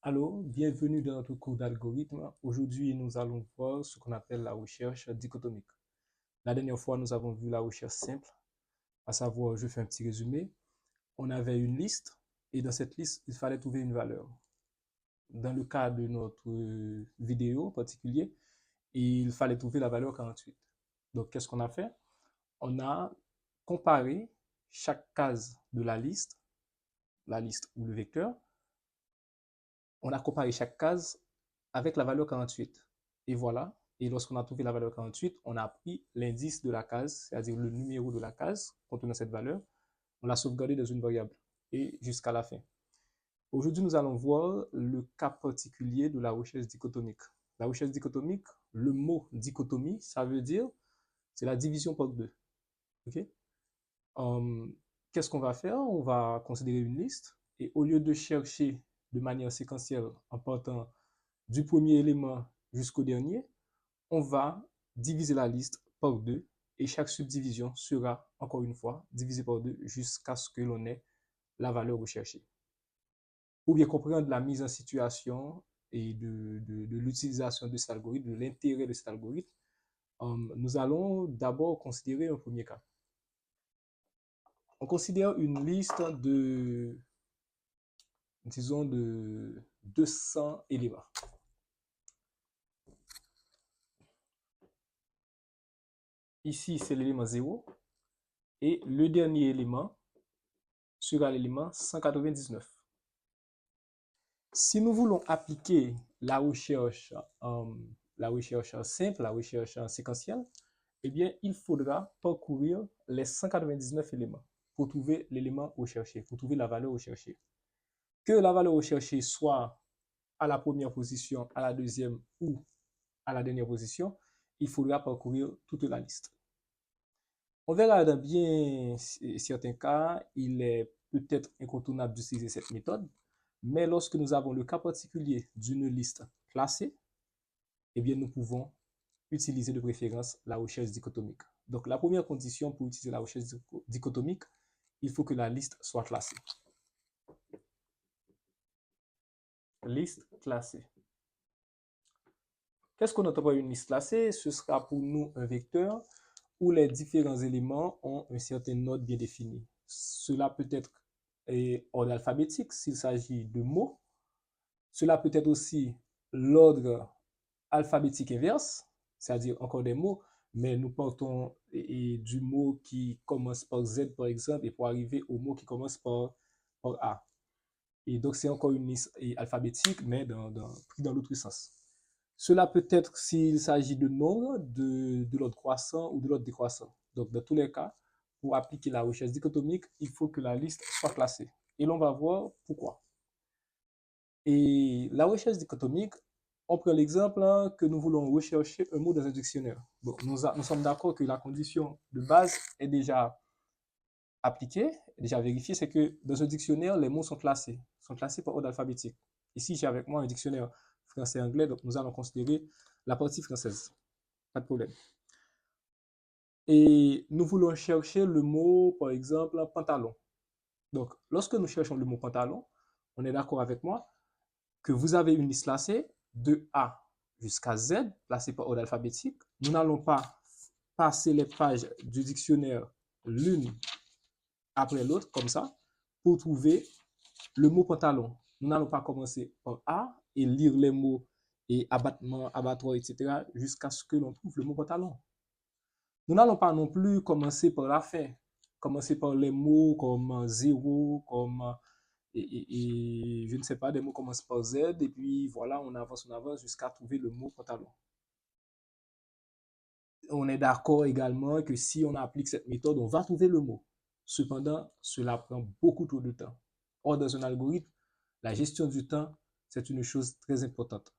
Allô, bienvenue dans notre cours d'algorithme. Aujourd'hui, nous allons voir ce qu'on appelle la recherche dichotomique. La dernière fois, nous avons vu la recherche simple, à savoir, je fais un petit résumé. On avait une liste et dans cette liste, il fallait trouver une valeur. Dans le cas de notre vidéo en particulier, il fallait trouver la valeur 48. Donc, qu'est-ce qu'on a fait? On a comparé chaque case de la liste ou le vecteur, on a comparé chaque case avec la valeur 48. Et voilà. Et lorsqu'on a trouvé la valeur 48, on a pris l'indice de la case, c'est-à-dire le numéro de la case contenant cette valeur, on l'a sauvegardé dans une variable et jusqu'à la fin. Aujourd'hui, nous allons voir le cas particulier de la recherche dichotomique. La recherche dichotomique, le mot dichotomie, ça veut dire, c'est la division par deux. Ok? Qu'est-ce qu'on va faire? On va considérer une liste et au lieu de chercher de manière séquentielle en partant du premier élément jusqu'au dernier, on va diviser la liste par deux et chaque subdivision sera, encore une fois, divisée par deux jusqu'à ce que l'on ait la valeur recherchée. Pour bien comprendre la mise en situation et de l'utilisation de cet algorithme, de l'intérêt de cet algorithme, nous allons d'abord considérer un premier cas. On considère une liste de, disons, de 200 éléments. Ici, c'est l'élément 0 et le dernier élément sera l'élément 199. Si nous voulons appliquer la recherche simple, la recherche séquentielle, eh bien, il faudra parcourir les 199 éléments pour trouver l'élément recherché, pour trouver la valeur recherchée. Que la valeur recherchée soit à la première position, à la deuxième ou à la dernière position, il faudra parcourir toute la liste. On verra dans bien certains cas, il est peut-être incontournable d'utiliser cette méthode, mais lorsque nous avons le cas particulier d'une liste classée, eh bien, nous pouvons utiliser de préférence la recherche dichotomique. Donc, la première condition pour utiliser la recherche dichotomique, il faut que la liste soit classée. Liste classée. Qu'est-ce qu'on entend par une liste classée? Ce sera pour nous un vecteur où les différents éléments ont un certain ordre bien défini. Cela peut être ordre alphabétique s'il s'agit de mots. Cela peut être aussi l'ordre alphabétique inverse, c'est-à-dire encore des mots, mais nous partons du mot qui commence par Z, par exemple, et pour arriver au mot qui commence par A. Et donc, c'est encore une liste alphabétique, mais pris dans l'autre sens. Cela peut être s'il s'agit de nombres, de l'ordre croissant ou de l'ordre décroissant. Donc, dans tous les cas, pour appliquer la recherche dichotomique, il faut que la liste soit classée. Et l'on va voir pourquoi. Et la recherche dichotomique, on prend l'exemple que nous voulons rechercher un mot dans un dictionnaire. Bon, nous sommes d'accord que la condition de base est déjà appliquée, déjà vérifiée, c'est que dans un dictionnaire, les mots sont classés par ordre alphabétique. Ici, j'ai avec moi un dictionnaire français-anglais, donc nous allons considérer la partie française. Pas de problème. Et nous voulons chercher le mot, par exemple, pantalon. Donc, lorsque nous cherchons le mot pantalon, on est d'accord avec moi que vous avez une liste classée de A jusqu'à Z, classée par ordre alphabétique. Nous n'allons pas passer les pages du dictionnaire l'une après l'autre, comme ça, pour trouver le mot pantalon. Nous n'allons pas commencer par A et lire les mots et abattement, abattoir, etc., jusqu'à ce que l'on trouve le mot pantalon. Nous n'allons pas non plus commencer par la fin, commencer par les mots comme zéro, comme je ne sais pas, des mots commencent par Z, et puis voilà, on avance jusqu'à trouver le mot pantalon. On est d'accord également que si on applique cette méthode, on va trouver le mot. Cependant, cela prend beaucoup trop de temps. Or, dans un algorithme, la gestion du temps, c'est une chose très importante.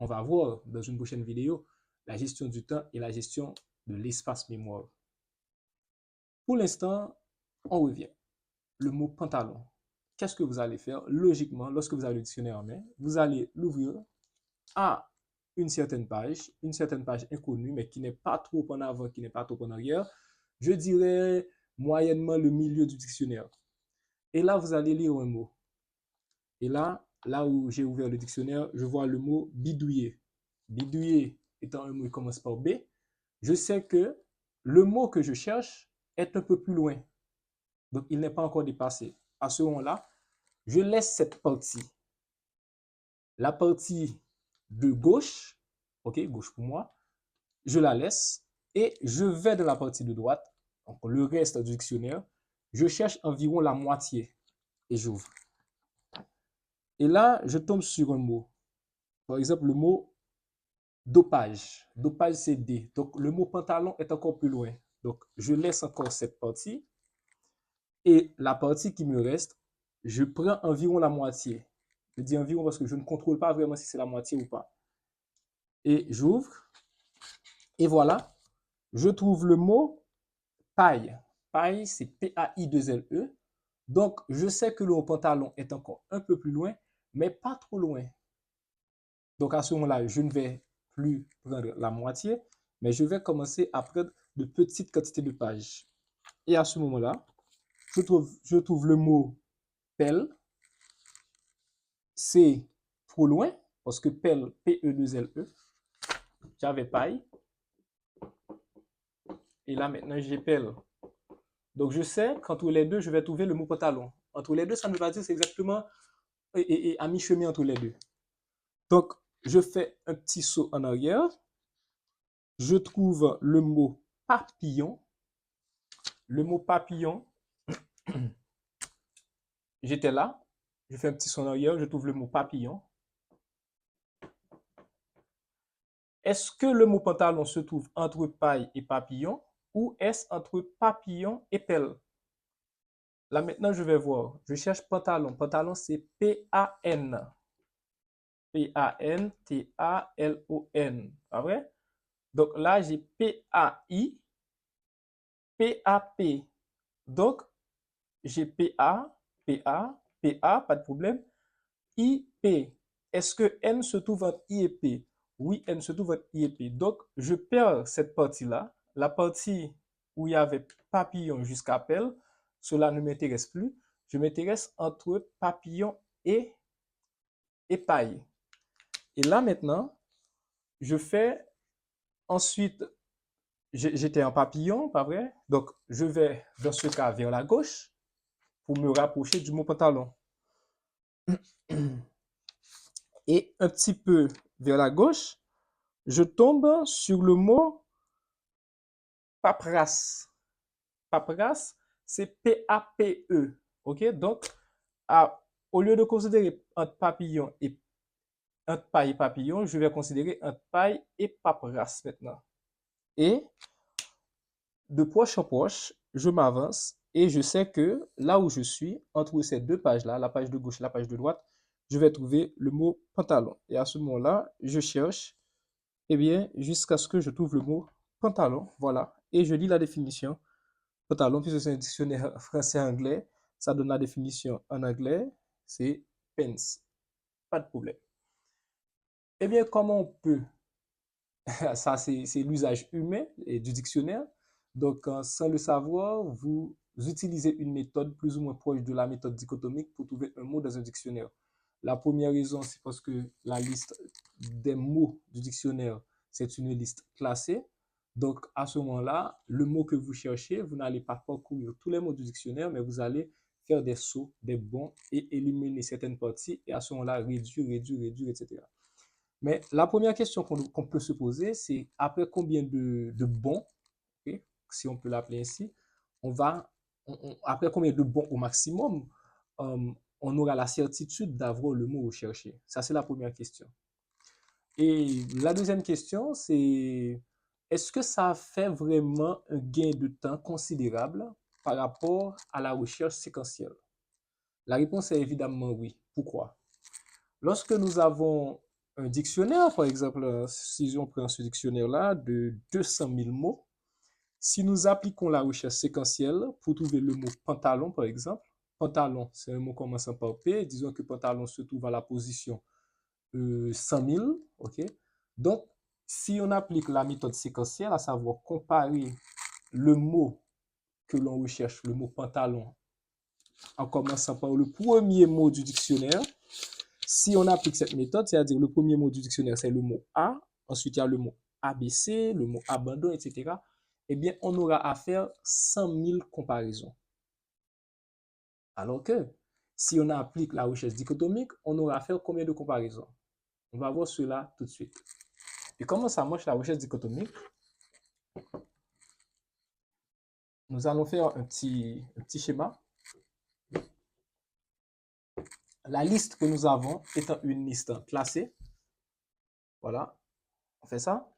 On va voir dans une prochaine vidéo la gestion du temps et la gestion de l'espace mémoire. Pour l'instant, on revient. Le mot pantalon. Qu'est-ce que vous allez faire? Logiquement, lorsque vous avez le dictionnaire en main, vous allez l'ouvrir à une certaine page inconnue, mais qui n'est pas trop en avant, qui n'est pas trop en arrière. Je dirais moyennement le milieu du dictionnaire. Et là, vous allez lire un mot. Et là, là où j'ai ouvert le dictionnaire, je vois le mot bidouiller. Bidouiller étant un mot qui commence par B, je sais que le mot que je cherche est un peu plus loin. Donc, il n'est pas encore dépassé. À ce moment-là, je laisse cette partie. La partie de gauche, ok, gauche pour moi, je la laisse et je vais dans la partie de droite, donc le reste du dictionnaire, je cherche environ la moitié et j'ouvre. Et là, je tombe sur un mot. Par exemple, le mot dopage. Dopage, c'est D. Donc, le mot pantalon est encore plus loin. Donc, je laisse encore cette partie. Et la partie qui me reste, je prends environ la moitié. Je dis environ parce que je ne contrôle pas vraiment si c'est la moitié ou pas. Et j'ouvre. Et voilà, je trouve le mot paille. Paille, c'est P-A-I-2-L-E. Donc, je sais que le pantalon est encore un peu plus loin, mais pas trop loin. Donc, à ce moment-là, je ne vais plus prendre la moitié, mais je vais commencer à prendre de petites quantités de pages. Et à ce moment-là, je trouve le mot pelle. C'est trop loin, parce que pelle, P-E-2-L-E. J'avais paille. Et là, maintenant, j'ai pelle. Donc, je sais qu'entre les deux, je vais trouver le mot pantalon. Entre les deux, ça ne veut pas dire c'est exactement et à mi-chemin entre les deux. Donc, je fais un petit saut en arrière. Je trouve le mot papillon. Le mot papillon, j'étais là. Je fais un petit saut en arrière. Je trouve le mot papillon. Est-ce que le mot pantalon se trouve entre paille et papillon ou est-ce entre papillon et pelle? Là, maintenant, je vais voir. Je cherche pantalon. Pantalon, c'est P-A-N. P-A-N-T-A-L-O-N. Pas vrai? Donc là, j'ai P-A-I, P-A-P. Donc, j'ai P-A, P-A, P-A, pas de problème. I-P. Est-ce que N se trouve entre I et P? Oui, N se trouve entre I et P. Donc, je perds cette partie-là. La partie où il y avait papillon jusqu'à pelle, cela ne m'intéresse plus. Je m'intéresse entre papillon et paille. Et là, maintenant, je fais ensuite, j'étais en papillon, pas vrai? Donc, je vais, dans ce cas, vers la gauche pour me rapprocher du mot pantalon. Et un petit peu vers la gauche, je tombe sur le mot paperasse. Paperasse, c'est P-A-P-E. OK? Donc, au lieu de considérer entre papillon et entre paille et papillon, je vais considérer entre paille et paperasse maintenant. Et de proche en proche, je m'avance et je sais que là où je suis, entre ces deux pages-là, la page de gauche et la page de droite, je vais trouver le mot pantalon. Et à ce moment-là, je cherche, eh bien, jusqu'à ce que je trouve le mot pantalon. Voilà. Et je lis la définition. Pantalon, puisque c'est un dictionnaire français-anglais, ça donne la définition en anglais, c'est pants. Pas de problème. Eh bien, comment on peut ça, c'est l'usage humain du dictionnaire. Donc, sans le savoir, vous utilisez une méthode plus ou moins proche de la méthode dichotomique pour trouver un mot dans un dictionnaire. La première raison, c'est parce que la liste des mots du dictionnaire, c'est une liste classée. Donc, à ce moment-là, le mot que vous cherchez, vous n'allez pas parcourir tous les mots du dictionnaire, mais vous allez faire des sauts, des bonds et éliminer certaines parties et à ce moment-là, réduire, etc. Mais la première question qu'on peut se poser, c'est après combien de bons, okay, si on peut l'appeler ainsi, après combien de bons au maximum, on aura la certitude d'avoir le mot recherché. Ça, c'est la première question. Et la deuxième question, c'est est-ce que ça fait vraiment un gain de temps considérable par rapport à la recherche séquentielle? La réponse est évidemment oui. Pourquoi? Lorsque nous avons un dictionnaire, par exemple, si on prend ce dictionnaire-là de 200 000 mots, si nous appliquons la recherche séquentielle pour trouver le mot pantalon, par exemple, pantalon, c'est un mot commençant par P, disons que pantalon se trouve à la position 100 000, ok? Donc, si on applique la méthode séquentielle, à savoir comparer le mot que l'on recherche, le mot pantalon, en commençant par le premier mot du dictionnaire, Si on applique cette méthode, c'est-à-dire le premier mot du dictionnaire, c'est le mot A, ensuite il y a le mot ABC, le mot abandon, etc., eh bien, on aura à faire 100 000 comparaisons. Alors que si on applique la recherche dichotomique, on aura à faire combien de comparaisons? On va voir cela tout de suite. Et comment ça marche la recherche dichotomique? Nous allons faire un petit schéma. La liste que nous avons étant une liste classée, voilà, on fait ça.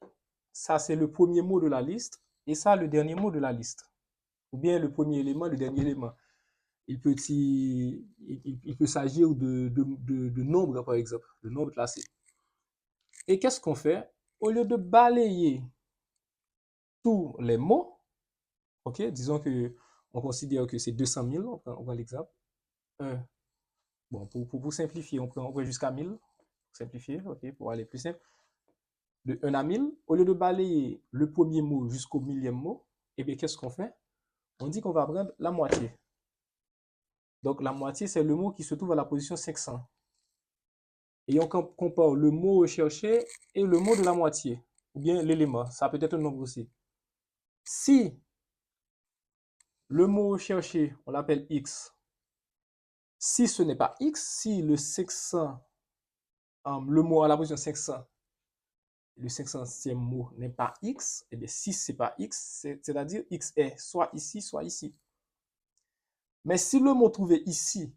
Ça, c'est le premier mot de la liste et ça, le dernier mot de la liste. Ou bien le premier élément, le dernier élément. Il peut s'agir de nombres, par exemple, de nombres classés. Et qu'est-ce qu'on fait? Au lieu de balayer tous les mots, ok, disons que on considère que c'est 200 000, on prend l'exemple. Bon, pour simplifier, on prend jusqu'à 1000, pour simplifier, ok, pour aller plus simple. De 1 à 1000, au lieu de balayer le premier mot jusqu'au millième mot, eh bien, qu'est-ce qu'on fait? On dit qu'on va prendre la moitié. Donc, la moitié, c'est le mot qui se trouve à la position 500. Et on compare le mot recherché et le mot de la moitié, ou bien l'élément. Ça peut être un nombre aussi. Si le mot recherché, on l'appelle X, si ce n'est pas X, si le 500, le mot à la position 500, le 500e mot n'est pas X, et bien si ce n'est pas X, c'est-à-dire X est soit ici, soit ici. Mais si le mot trouvé ici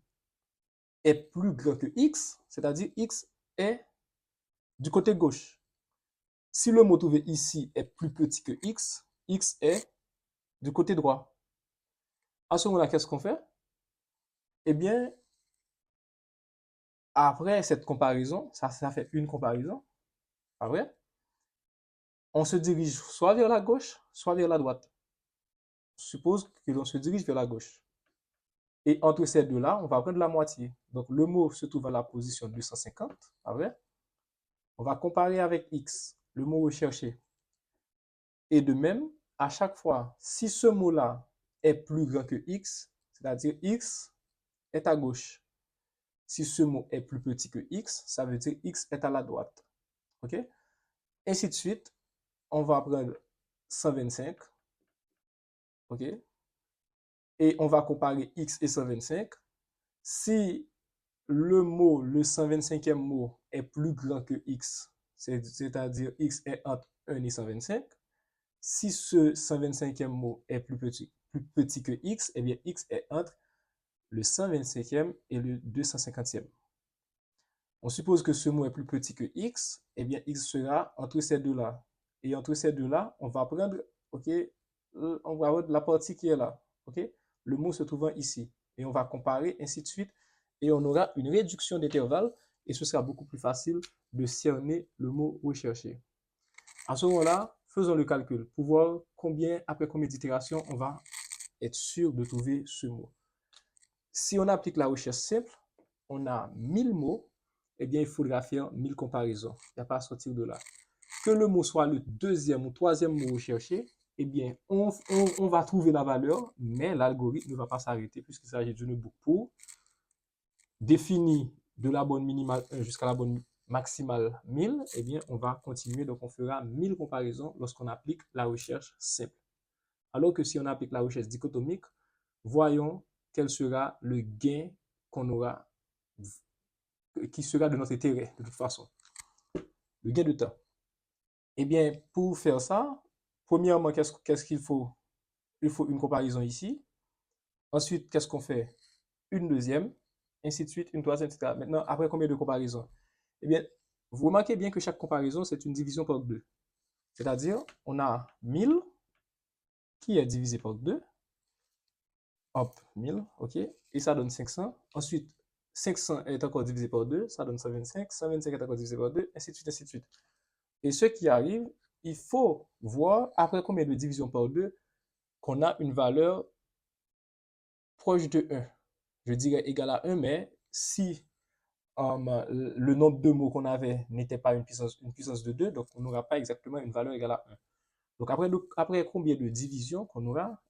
est plus grand que X, c'est-à-dire X est du côté gauche. Si le mot trouvé ici est plus petit que X, X est du côté droit. À ce moment-là, qu'est-ce qu'on fait? Eh bien, après cette comparaison, ça fait une comparaison, pas vrai? On se dirige soit vers la gauche, soit vers la droite. On suppose que l'on se dirige vers la gauche. Et entre ces deux-là, on va prendre la moitié. Donc, le mot se trouve à la position 250, pas vrai? On va comparer avec X, le mot recherché. Et de même, à chaque fois, si ce mot-là est plus grand que X, c'est-à-dire X est à gauche. Si ce mot est plus petit que X, ça veut dire X est à la droite. OK? Ainsi de suite, on va prendre 125. OK? Et on va comparer X et 125. Si le 125e mot est plus grand que X, c'est-à-dire X est entre 1 et 125, si ce 125e mot est plus petit que X, eh bien X est entre le 125e et le 250e. On suppose que ce mot est plus petit que X, eh bien X sera entre ces deux-là. Et entre ces deux-là, on va prendre, ok, on va avoir la partie qui est là, ok, le mot se trouvant ici. Et on va comparer, ainsi de suite, et on aura une réduction d'intervalle, et ce sera beaucoup plus facile de cerner le mot recherché. À ce moment-là, faisons le calcul pour voir après combien d'itérations on va être sûr de trouver ce mot. Si on applique la recherche simple, on a 1000 mots, eh bien, il faudra faire 1000 comparaisons. Il n'y a pas à sortir de là. Que le mot soit le deuxième ou troisième mot recherché, eh bien, on va trouver la valeur, mais l'algorithme ne va pas s'arrêter puisqu'il s'agit d'une boucle pour définir de la bonne minimale 1 jusqu'à la bonne maximale 1000, eh bien, on va continuer. Donc, on fera 1000 comparaisons lorsqu'on applique la recherche simple. Alors que si on applique la recherche dichotomique, voyons quel sera le gain qu'on aura, qui sera de notre intérêt, de toute façon. Le gain de temps. Eh bien, pour faire ça, premièrement, qu'est-ce qu'il faut? Il faut une comparaison ici. Ensuite, qu'est-ce qu'on fait? Une deuxième, ainsi de suite, une troisième, etc. Maintenant, après combien de comparaisons? Eh bien, vous remarquez bien que chaque comparaison, c'est une division par 2. C'est-à-dire, on a 1000 qui est divisé par 2. Hop, 1000, ok. Et ça donne 500. Ensuite, 500 est encore divisé par 2, ça donne 125. 125 est encore divisé par 2, ainsi de suite, ainsi de suite. Et ce qui arrive, il faut voir après combien de divisions par 2 qu'on a une valeur proche de 1. Je dirais égal à 1, mais si le nombre de mots qu'on avait n'était pas une puissance de 2, donc on n'aura pas exactement une valeur égale à 1. Donc après combien de divisions qu'on aura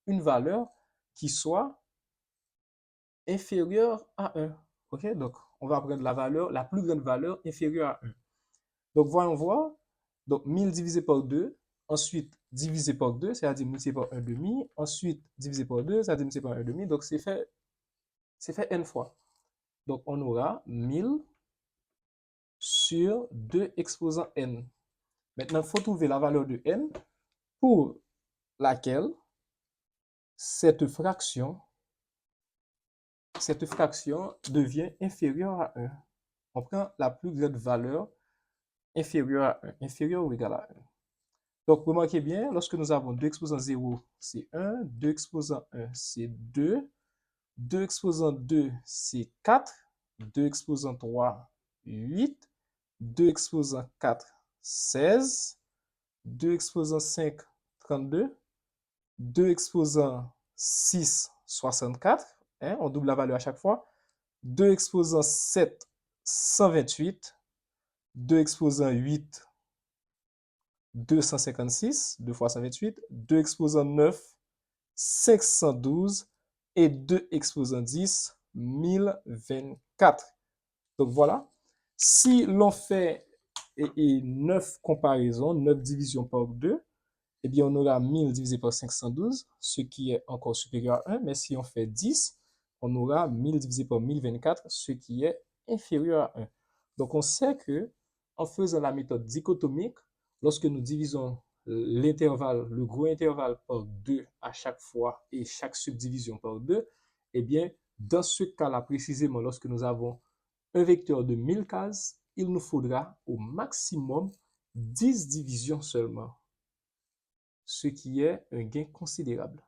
une valeur qui soit inférieure à 1. Ok, donc on va prendre la plus grande valeur inférieure à 1. Donc, voyons voir. Donc, 1000 divisé par 2, ensuite divisé par 2, c'est-à-dire multiplié par 1,5, ensuite divisé par 2, c'est-à-dire multiplié par 1,5. Donc, c'est fait n fois. Donc, on aura 1000 sur 2 exposant n. Maintenant, il faut trouver la valeur de n pour laquelle cette fraction devient inférieure à 1. On prend la plus grande valeur inférieure à 1, inférieure ou égale à 1. Donc, remarquez bien, lorsque nous avons 2 exposant 0, c'est 1, 2 exposant 1, c'est 2, 2 exposant 2, c'est 4, 2 exposant 3, 8, 2 exposant 4, 16, 2 exposant 5, 32, 2 exposant 6, 64, hein, on double la valeur à chaque fois, 2 exposant 7, 128, 2 exposant 8, 256, 2 fois 128, 2 exposant 9, 512 et 2 exposant 10, 1024. Donc voilà, si l'on fait 9 comparaisons, 9 divisions par 2, eh bien on aura 1000 divisé par 512, ce qui est encore supérieur à 1, mais si on fait 10, on aura 1000 divisé par 1024, ce qui est inférieur à 1. Donc on sait que en faisant la méthode dichotomique, lorsque nous divisons l'intervalle, le gros intervalle par 2 à chaque fois et chaque subdivision par 2, eh bien dans ce cas-là précisément, lorsque nous avons un vecteur de 1000 cases, il nous faudra au maximum 10 divisions seulement, ce qui est un gain considérable.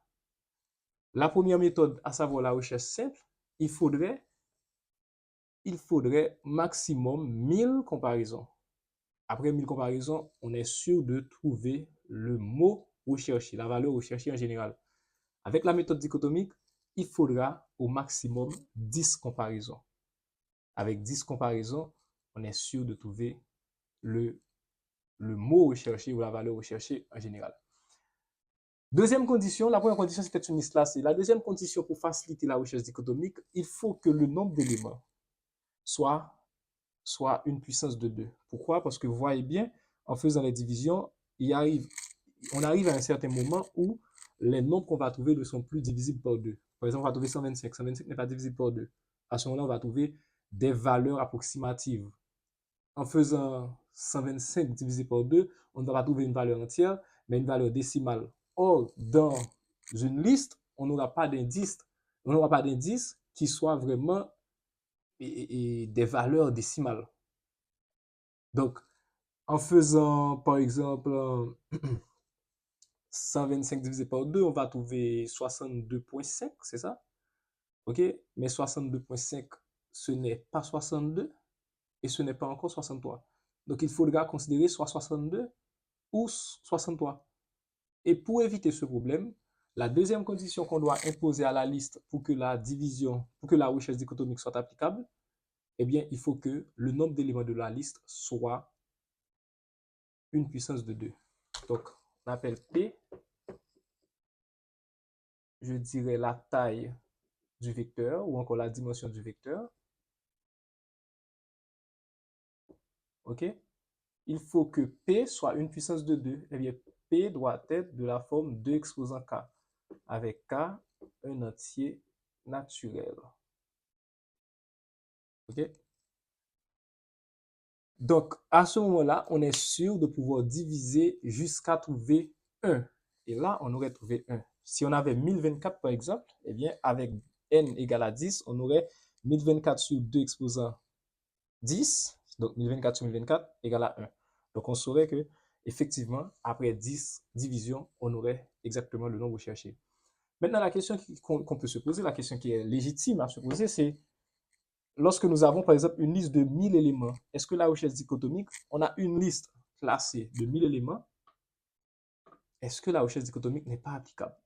La première méthode, à savoir la recherche simple, il faudrait maximum 1000 comparaisons. Après 1000 comparaisons, on est sûr de trouver le mot recherché, la valeur recherchée en général. Avec la méthode dichotomique, il faudra au maximum 10 comparaisons. Avec 10 comparaisons, on est sûr de trouver le mot recherché ou la valeur recherchée en général. Deuxième condition, la première condition c'était une liste classée. La deuxième condition pour faciliter la recherche dichotomique, il faut que le nombre d'éléments soit une puissance de 2. Pourquoi? Parce que vous voyez bien, en faisant les divisions, on arrive à un certain moment où les nombres qu'on va trouver ne sont plus divisibles par 2. Par exemple, on va trouver 125. 125 n'est pas divisible par 2. À ce moment-là, on va trouver des valeurs approximatives. En faisant 125 divisé par 2, on ne va pas trouver une valeur entière, mais une valeur décimale. Or, dans une liste, on n'aura pas d'indice. On n'aura pas d'indice qui soit vraiment des valeurs décimales. Donc, en faisant, par exemple, 125 divisé par 2, on va trouver 62,5, c'est ça? OK? Mais 62,5, ce n'est pas 62 et ce n'est pas encore 63. Donc, il faudra considérer soit 62 ou 63. Et pour éviter ce problème, la deuxième condition qu'on doit imposer à la liste pour que la recherche dichotomique soit applicable, eh bien, il faut que le nombre d'éléments de la liste soit une puissance de 2. Donc, on appelle P, je dirais la taille du vecteur ou encore la dimension du vecteur. OK? Il faut que P soit une puissance de 2. Eh bien, P doit être de la forme 2 exposant K, avec K un entier naturel. OK? Donc, à ce moment-là, on est sûr de pouvoir diviser jusqu'à trouver 1. Et là, on aurait trouvé 1. Si on avait 1024, par exemple, eh bien, avec n égale à 10, on aurait 1024 sur 2 exposant 10. Donc, 1024 sur 1024 égale à 1. Donc, on saurait que, effectivement, après 10 divisions, on aurait exactement le nombre recherché. Maintenant, la question qu'on peut se poser, la question qui est légitime à se poser, c'est lorsque nous avons, par exemple, une liste de 1000 éléments, est-ce que la recherche dichotomique, on a une liste classée de 1000 éléments, est-ce que la recherche dichotomique n'est pas applicable?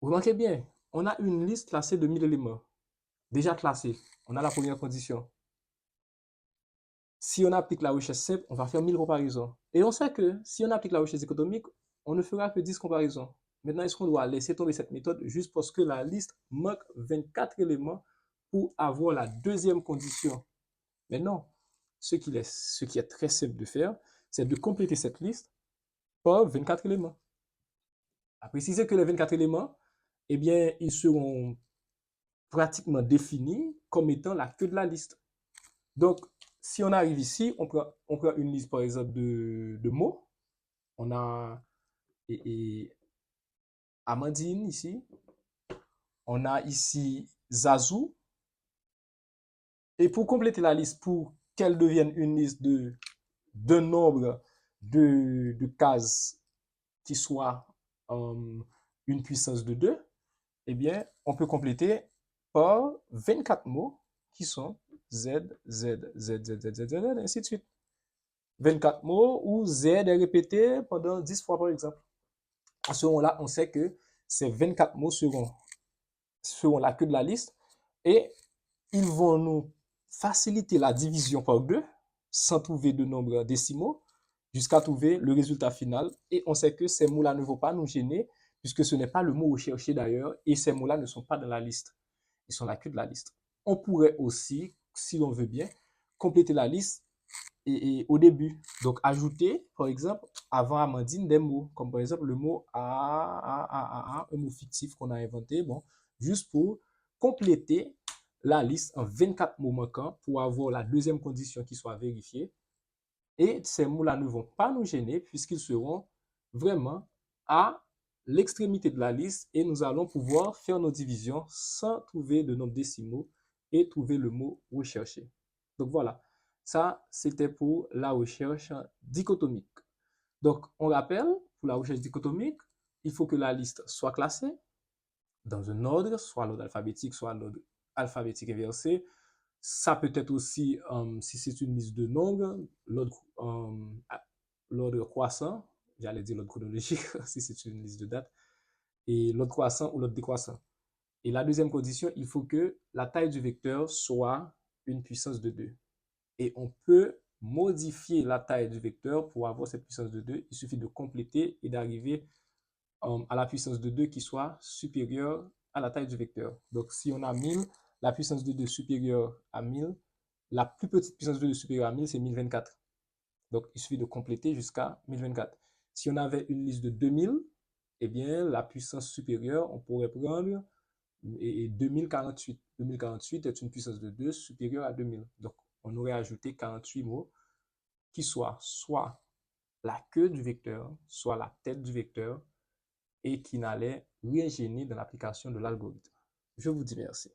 Vous remarquez bien, on a une liste classée de 1000 éléments, déjà classée. On a la première condition. Si on applique la recherche simple, on va faire 1000 comparaisons. Et on sait que si on applique la recherche dichotomique, on ne fera que 10 comparaisons. Maintenant, est-ce qu'on doit laisser tomber cette méthode juste parce que la liste manque 24 éléments pour avoir la deuxième condition. Mais non, ce qui est très simple de faire, c'est de compléter cette liste par 24 éléments. À préciser que les 24 éléments, eh bien, ils seront pratiquement définis comme étant la queue de la liste. Donc, si on arrive ici, on prend une liste, par exemple, de mots. On a Amandine ici. On a ici Zazou. Et pour compléter la liste, pour qu'elle devienne une liste d'un nombre de cases qui soit une puissance de 2, eh bien, on peut compléter par 24 mots qui sont Z, Z, Z, Z, Z, Z, Z, Z, ainsi de suite. 24 mots où Z est répété pendant 10 fois, par exemple. À ce moment-là, on sait que ces 24 mots seront la queue de la liste et ils vont nous faciliter la division par 2 sans trouver de nombre décimaux jusqu'à trouver le résultat final. Et on sait que ces mots-là ne vont pas nous gêner puisque ce n'est pas le mot recherché d'ailleurs et ces mots-là ne sont pas dans la liste. Ils sont la queue de la liste. On pourrait aussi, si l'on veut bien, compléter la liste et au début. Donc, ajouter, par exemple, avant Amandine, des mots, comme par exemple le mot un mot fictif qu'on a inventé, bon, juste pour compléter la liste en 24 mots manquants pour avoir la deuxième condition qui soit vérifiée. Et ces mots-là ne vont pas nous gêner puisqu'ils seront vraiment à l'extrémité de la liste et nous allons pouvoir faire nos divisions sans trouver de nombres décimaux et trouver le mot recherché. Donc voilà, ça c'était pour la recherche dichotomique. Donc on rappelle, pour la recherche dichotomique, il faut que la liste soit classée dans un ordre, soit l'ordre alphabétique, soit l'ordre alphabétique inversé. Ça peut être aussi, si c'est une liste de nombres, l'ordre croissant, j'allais dire l'ordre chronologique, si c'est une liste de dates, et l'ordre croissant ou l'ordre décroissant. Et la deuxième condition, il faut que la taille du vecteur soit une puissance de 2. Et on peut modifier la taille du vecteur pour avoir cette puissance de 2. Il suffit de compléter et d'arriver à la puissance de 2 qui soit supérieure à la taille du vecteur. Donc, si on a 1000, la puissance de 2 supérieure à 1000, la plus petite puissance de 2 supérieure à 1000, c'est 1024. Donc, il suffit de compléter jusqu'à 1024. Si on avait une liste de 2000, eh bien, la puissance supérieure, on pourrait prendre 2048. 2048 est une puissance de 2 supérieure à 2000. Donc, on aurait ajouté 48 mots qui soient soit la queue du vecteur, soit la tête du vecteur, et qui n'allait rien gêner dans l'application de l'algorithme. Je vous dis merci.